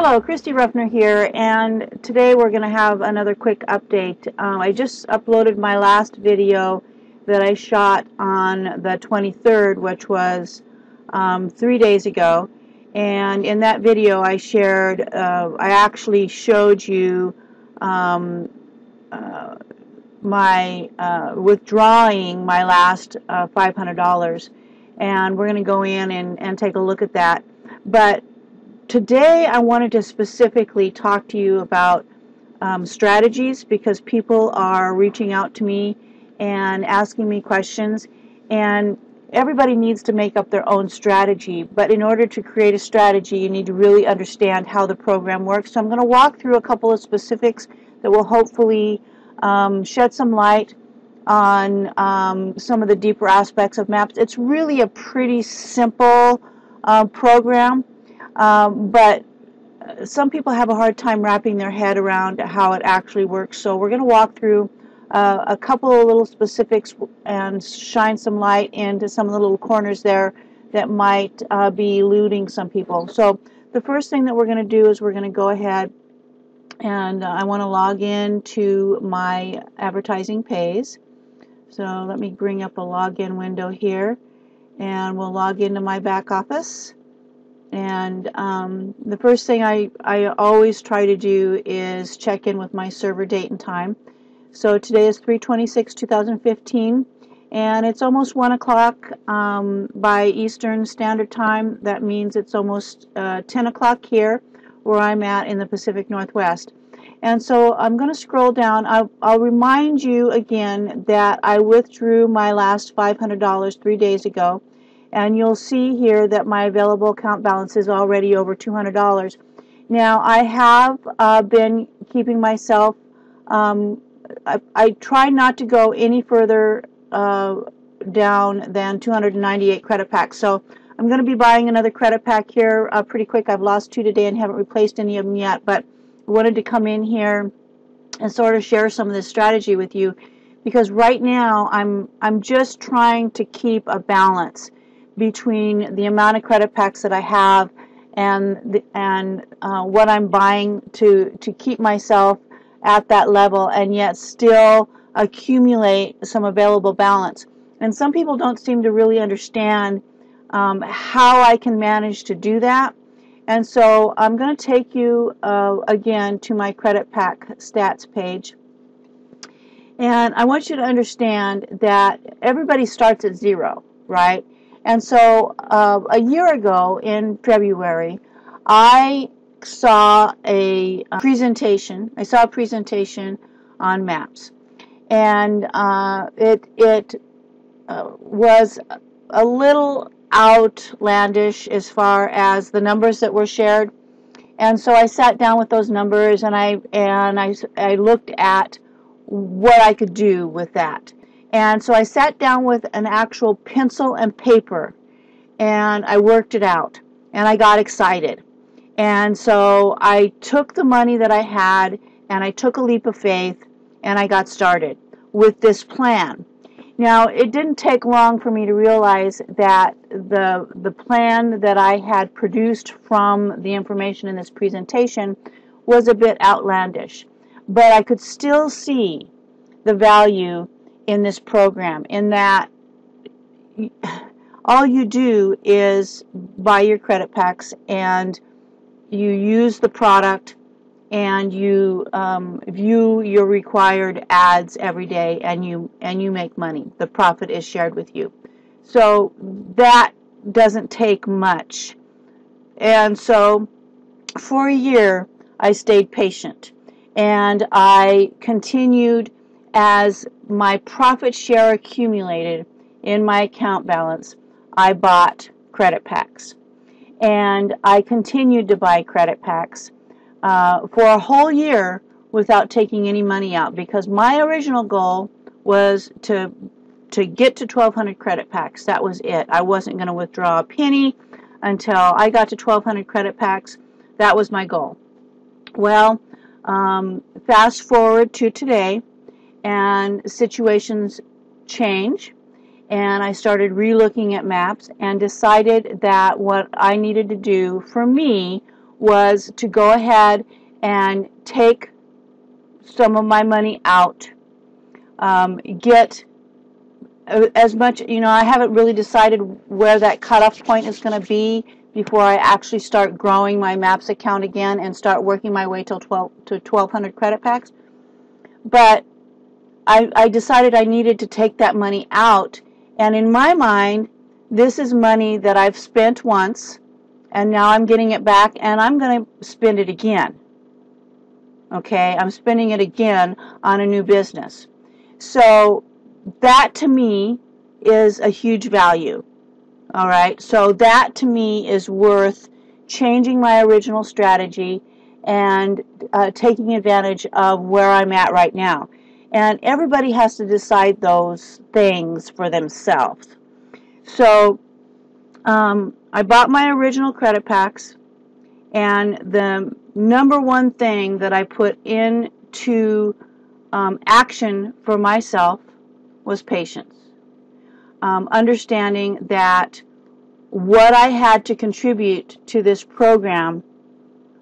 Hello, Christy Ruffner here, and today we're going to have another quick update. I just uploaded my last video that I shot on the 23rd, which was 3 days ago, and in that video I shared, I actually showed you my withdrawing my last $500, and we're going to go in and take a look at that. But today I wanted to specifically talk to you about strategies, because people are reaching out to me and asking me questions, and everybody needs to make up their own strategy. But in order to create a strategy, you need to really understand how the program works. So I'm going to walk through a couple of specifics that will hopefully shed some light on some of the deeper aspects of MAPS. It's really a pretty simple program. But some people have a hard time wrapping their head around how it actually works. So we're going to walk through a couple of little specifics and shine some light into some of the little corners there that might be eluding some people. So the first thing that we're going to do is we're going to go ahead and I want to log in to MyAdvertisingPays. So let me bring up a login window here, and we'll log into my back office. And the first thing I always try to do is check in with my server date and time. So today is 3/26/2015, and it's almost 1 o'clock by Eastern Standard Time. That means it's almost 10 o'clock here where I'm at in the Pacific Northwest. And so I'm going to scroll down. I'll remind you again that I withdrew my last $500 3 days ago. And you'll see here that my available account balance is already over $200. Now, I have been keeping myself, I try not to go any further down than 298 credit packs. So I'm going to be buying another credit pack here pretty quick. I've lost 2 today and haven't replaced any of them yet, but I wanted to come in here and sort of share some of this strategy with you, because right now I'm just trying to keep a balance between the amount of credit packs that I have and what I'm buying to keep myself at that level and yet still accumulate some available balance. And some people don't seem to really understand how I can manage to do that. And so I'm going to take you again to my credit pack stats page. And I want you to understand that everybody starts at zero, right? And so a year ago in February, I saw a presentation. I saw a presentation on MAPS, and it was a little outlandish as far as the numbers that were shared. And so I sat down with those numbers, and I looked at what I could do with that. And so I sat down with an actual pencil and paper, and I worked it out, and I got excited. And so I took the money that I had, and I took a leap of faith, and I got started with this plan. Now, it didn't take long for me to realize that the plan that I had produced from the information in this presentation was a bit outlandish, but I could still see the value in this program, in that all you do is buy your credit packs and you use the product and you view your required ads every day, and you make money. The profit is shared with you. So that doesn't take much. And so for a year I stayed patient, and I continued. As my profit share accumulated in my account balance, I bought credit packs, and I continued to buy credit packs for a whole year without taking any money out, because my original goal was to get to 1,200 credit packs. That was it. I wasn't going to withdraw a penny until I got to 1,200 credit packs. That was my goal. Well, fast forward to today, and situations change, and I started re-looking at MAPS and decided that what I needed to do for me was to go ahead and take some of my money out, get as much, I haven't really decided where that cutoff point is going to be before I actually start growing my MAPS account again and start working my way to 1,200 credit packs. But I decided I needed to take that money out, and in my mind, this is money that I've spent once, and now I'm getting it back, and I'm going to spend it again. Okay, I'm spending it again on a new business. So that to me is a huge value. All right, so that to me is worth changing my original strategy and taking advantage of where I'm at right now. And everybody has to decide those things for themselves. So I bought my original credit packs, and the number one thing that I put into action for myself was patience. Understanding that what I had to contribute to this program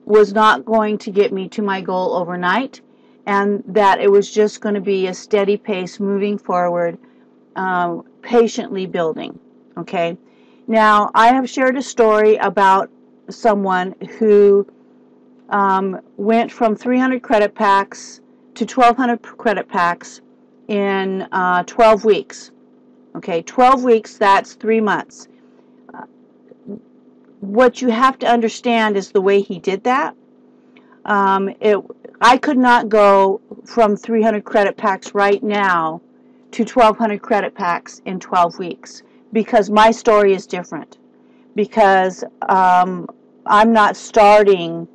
was not going to get me to my goal overnight, and that it was just going to be a steady pace moving forward, patiently building. Okay. Now, I have shared a story about someone who went from 300 credit packs to 1,200 credit packs in 12 weeks. Okay, 12 weeks, that's 3 months. What you have to understand is the way he did that. I could not go from 300 credit packs right now to 1,200 credit packs in 12 weeks because my story is different. Because I'm not starting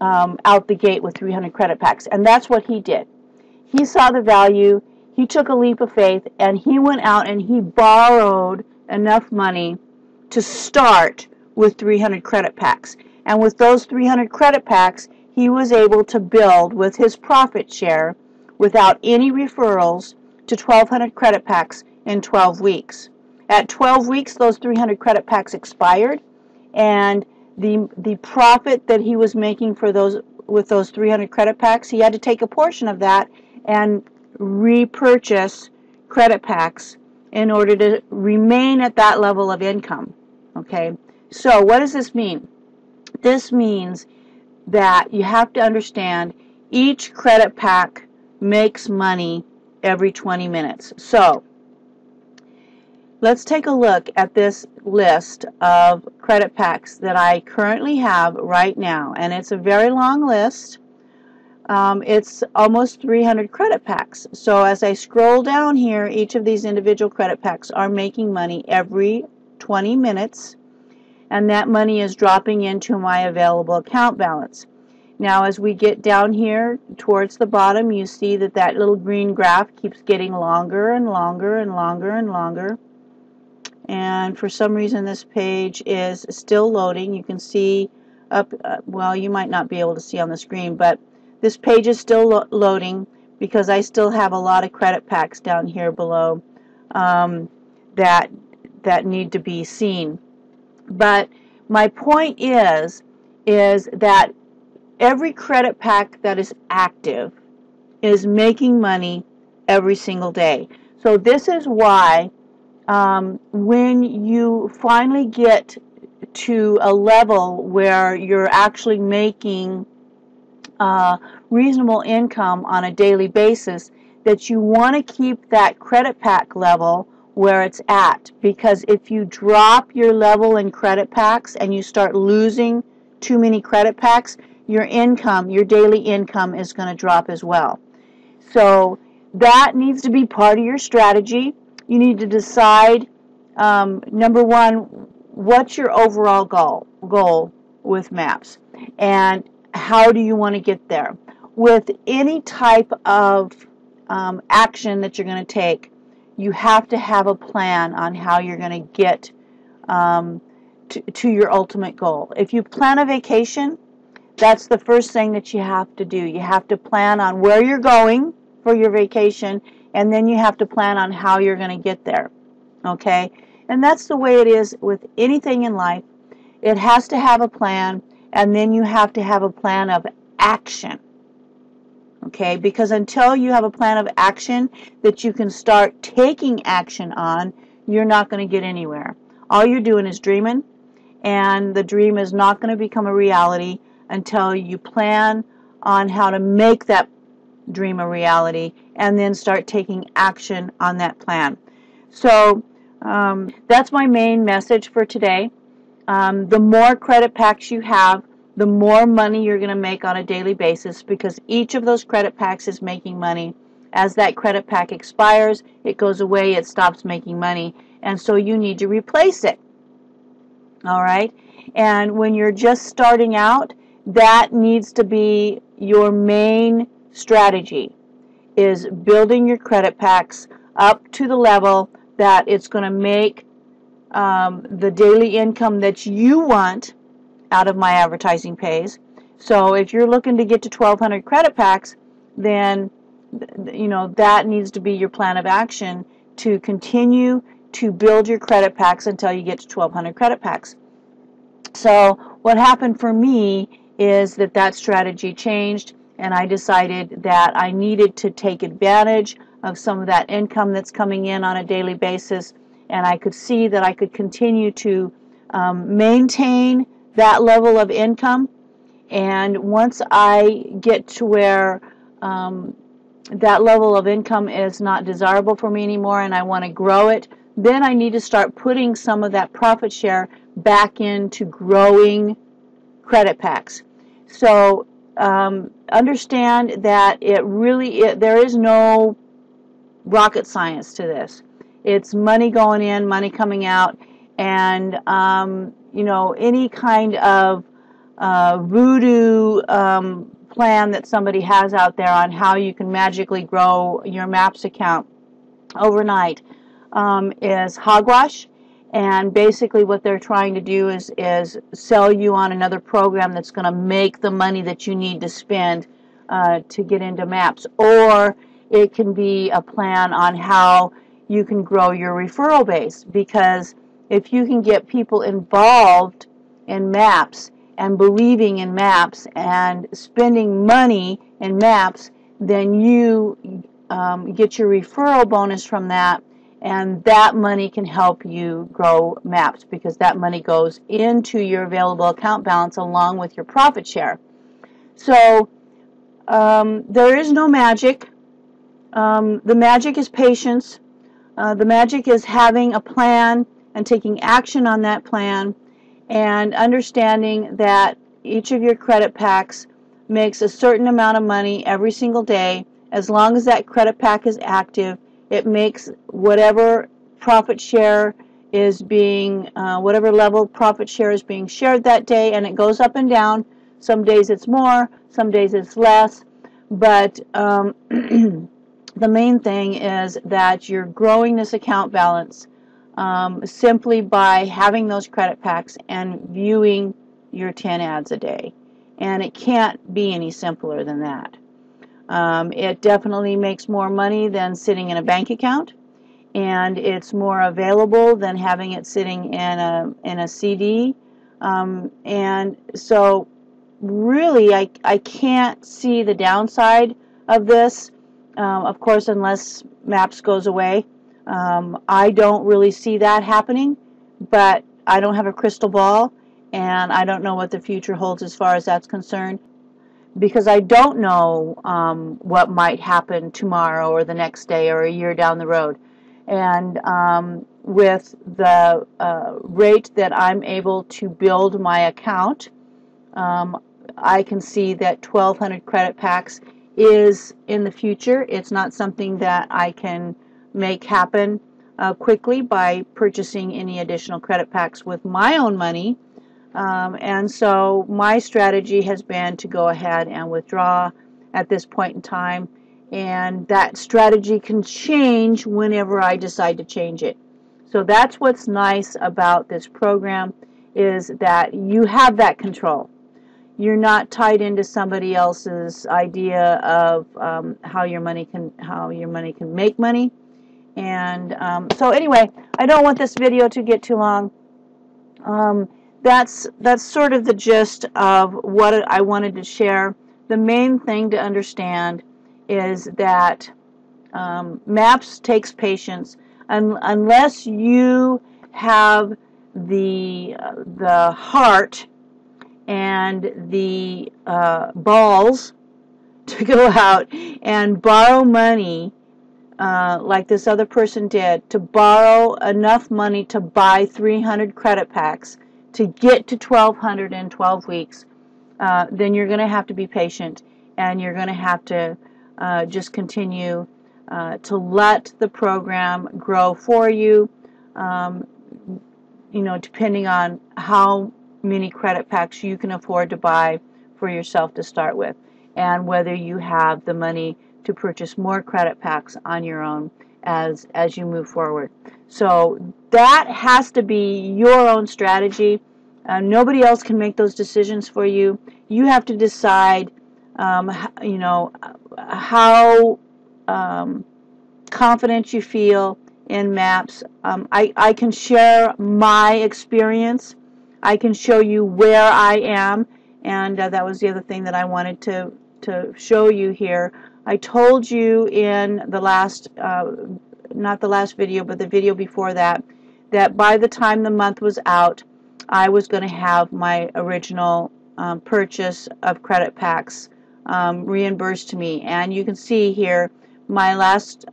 out the gate with 300 credit packs. And that's what he did. He saw the value, he took a leap of faith, and he went out and he borrowed enough money to start with 300 credit packs. And with those 300 credit packs, he was able to build with his profit share without any referrals to 1,200 credit packs in 12 weeks. At 12 weeks, those 300 credit packs expired, and the profit that he was making for those with those 300 credit packs, he had to take a portion of that and repurchase credit packs in order to remain at that level of income. Okay, so what does this mean? This means that you have to understand each credit pack makes money every 20 minutes. So let's take a look at this list of credit packs that I currently have right now, and it's a very long list. It's almost 300 credit packs. So as I scroll down here, each of these individual credit packs are making money every 20 minutes, and that money is dropping into my available account balance. Now, as we get down here towards the bottom, you see that that little green graph keeps getting longer and longer and longer and longer. And for some reason, this page is still loading. You can see up, well, you might not be able to see on the screen, but this page is still loading because I still have a lot of credit packs down here below that need to be seen. But my point is that every credit pack that is active is making money every single day. So this is why when you finally get to a level where you're actually making reasonable income on a daily basis, that you want to keep that credit pack level where it's at, because if you drop your level in credit packs and you start losing too many credit packs, your income, your daily income is going to drop as well. So that needs to be part of your strategy. You need to decide, number one, what's your overall goal with MAPS, and how do you want to get there? With any type of action that you're going to take, you have to have a plan on how you're going to get to your ultimate goal. If you plan a vacation, that's the first thing that you have to do. You have to plan on where you're going for your vacation, and then you have to plan on how you're going to get there. Okay? And that's the way it is with anything in life. It has to have a plan, and then you have to have a plan of action. Okay, because until you have a plan of action that you can start taking action on, you're not going to get anywhere. All you're doing is dreaming, and the dream is not going to become a reality until you plan on how to make that dream a reality and then start taking action on that plan. So that's my main message for today. The more credit packs you have, the more money you're going to make on a daily basis, because each of those credit packs is making money. As that credit pack expires, it goes away, it stops making money, and so you need to replace it. All right? And when you're just starting out, that needs to be your main strategy, is building your credit packs up to the level that it's going to make the daily income that you want out of MyAdvertisingPays. So if you're looking to get to 1,200 credit packs, then that needs to be your plan of action to continue to build your credit packs until you get to 1,200 credit packs. So what happened for me is that strategy changed, and I decided that I needed to take advantage of some of that income that's coming in on a daily basis, and I could see that I could continue to maintain that level of income. And once I get to where that level of income is not desirable for me anymore and I want to grow it, then I need to start putting some of that profit share back into growing credit packs. So understand that there is no rocket science to this. It's money going in, money coming out, and any kind of voodoo plan that somebody has out there on how you can magically grow your MAPS account overnight is hogwash. And basically what they're trying to do is sell you on another program that's going to make the money that you need to spend to get into MAPS. Or it can be a plan on how you can grow your referral base, because if you can get people involved in MAPS and believing in MAPS and spending money in MAPS, then you get your referral bonus from that, and that money can help you grow MAPS, because that money goes into your available account balance along with your profit share. So there is no magic. The magic is patience. The magic is having a plan and taking action on that plan, and understanding that each of your credit packs makes a certain amount of money every single day. As long as that credit pack is active, it makes whatever profit share is being, whatever level profit share is being shared that day, and it goes up and down. Some days it's more, some days it's less, but the main thing is that you're growing this account balance simply by having those credit packs and viewing your 10 ads a day. And it can't be any simpler than that. It definitely makes more money than sitting in a bank account, and it's more available than having it sitting in a CD. And so really I can't see the downside of this. Of course, unless MAPS goes away. I don't really see that happening, but I don't have a crystal ball, and I don't know what the future holds as far as that's concerned, because I don't know what might happen tomorrow or the next day or a year down the road. And with the rate that I'm able to build my account, I can see that 1,200 credit packs is in the future. It's not something that I can make happen quickly by purchasing any additional credit packs with my own money. And so my strategy has been to go ahead and withdraw at this point in time, and that strategy can change whenever I decide to change it. So that's what's nice about this program, is that you have that control. You're not tied into somebody else's idea of how your money can make money. And so anyway, I don't want this video to get too long. that's sort of the gist of what I wanted to share. The main thing to understand is that MAPS takes patience. Unless you have the heart and the balls to go out and borrow money like this other person did, to borrow enough money to buy 300 credit packs to get to 1,200 in 12 weeks, then you're going to have to be patient, and you're going to have to just continue to let the program grow for you, depending on how many credit packs you can afford to buy for yourself to start with, and whether you have the money to purchase more credit packs on your own as you move forward. So that has to be your own strategy. Nobody else can make those decisions for you. You have to decide, how confident you feel in MAPS. I can share my experience. I can show you where I am, and that was the other thing that I wanted to show you here. I told you in the last, not the last video, but the video before that, that by the time the month was out, I was going to have my original purchase of credit packs reimbursed to me. And you can see here, my last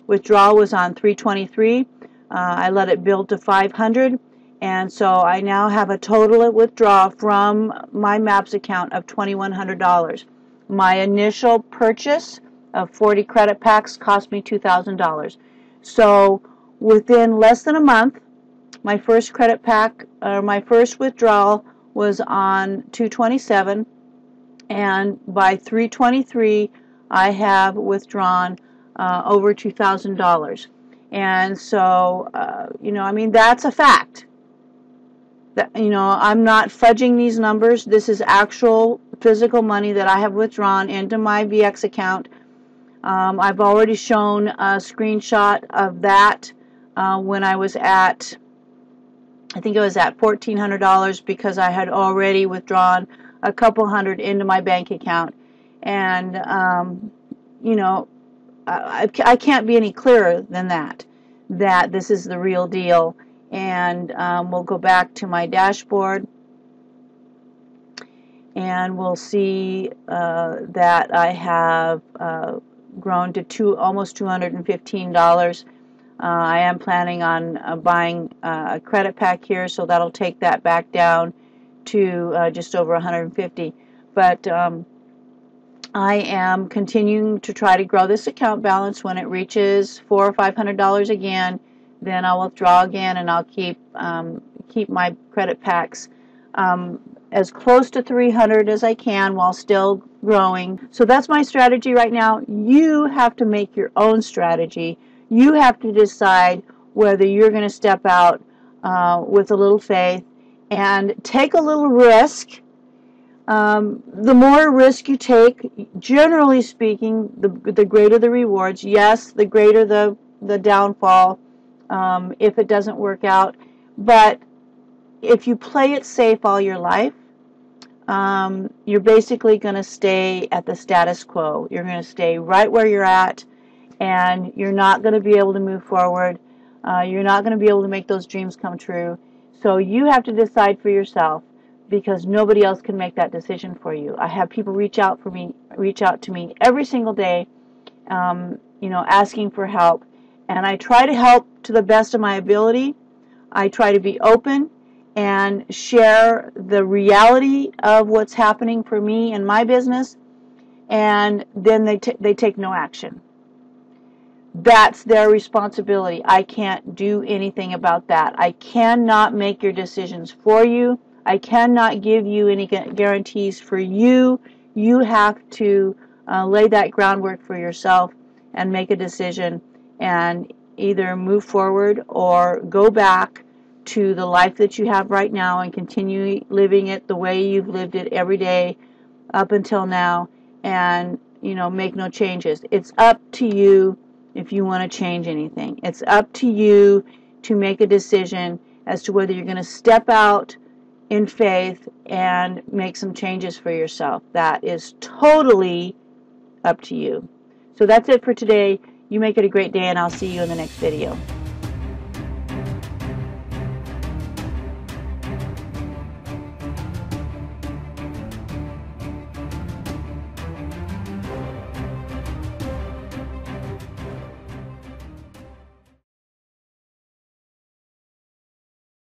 withdrawal was on 3/23. I let it build to 500, and so I now have a total withdrawal from my MAPS account of $2,100. My initial purchase of 40 credit packs cost me $2,000. So within less than a month, my first credit pack, or my first withdrawal, was on 2/27, and by 3/23 I have withdrawn over $2,000. And so, that's a fact. I'm not fudging these numbers. This is actual physical money that I have withdrawn into my VX account. I've already shown a screenshot of that when I was at, I think it was at $1,400, because I had already withdrawn a couple hundred into my bank account. And, I can't be any clearer than that this is the real deal. And we'll go back to my dashboard, and we'll see that I have grown to almost $215. I am planning on buying a credit pack here, so that'll take that back down to just over 150. But I am continuing to try to grow this account balance. When it reaches $400 or $500 again, then I'll withdraw again, and I'll keep my credit packs as close to 300 as I can while still growing. So that's my strategy right now. You have to make your own strategy. You have to decide whether you're going to step out with a little faith and take a little risk. The more risk you take, generally speaking, the greater the rewards. Yes, the greater the downfall if it doesn't work out. But if you play it safe all your life, you're basically going to stay at the status quo. You're going to stay right where you're at, and you're not going to be able to move forward. You're not going to be able to make those dreams come true. So you have to decide for yourself, because nobody else can make that decision for you. I have people reach out to me every single day, asking for help, and I try to help to the best of my ability. I try to be open and share the reality of what's happening for me in my business, and then they take no action. That's their responsibility. I can't do anything about that. I cannot make your decisions for you. I cannot give you any guarantees for you. You have to lay that groundwork for yourself and make a decision, and either move forward or go back to the life that you have right now and continue living it the way you've lived it every day up until now, and make no changes. It's up to you if you want to change anything. It's up to you to make a decision as to whether you're going to step out in faith and make some changes for yourself. That is totally up to you. So that's it for today. You make it a great day, and I'll see you in the next video.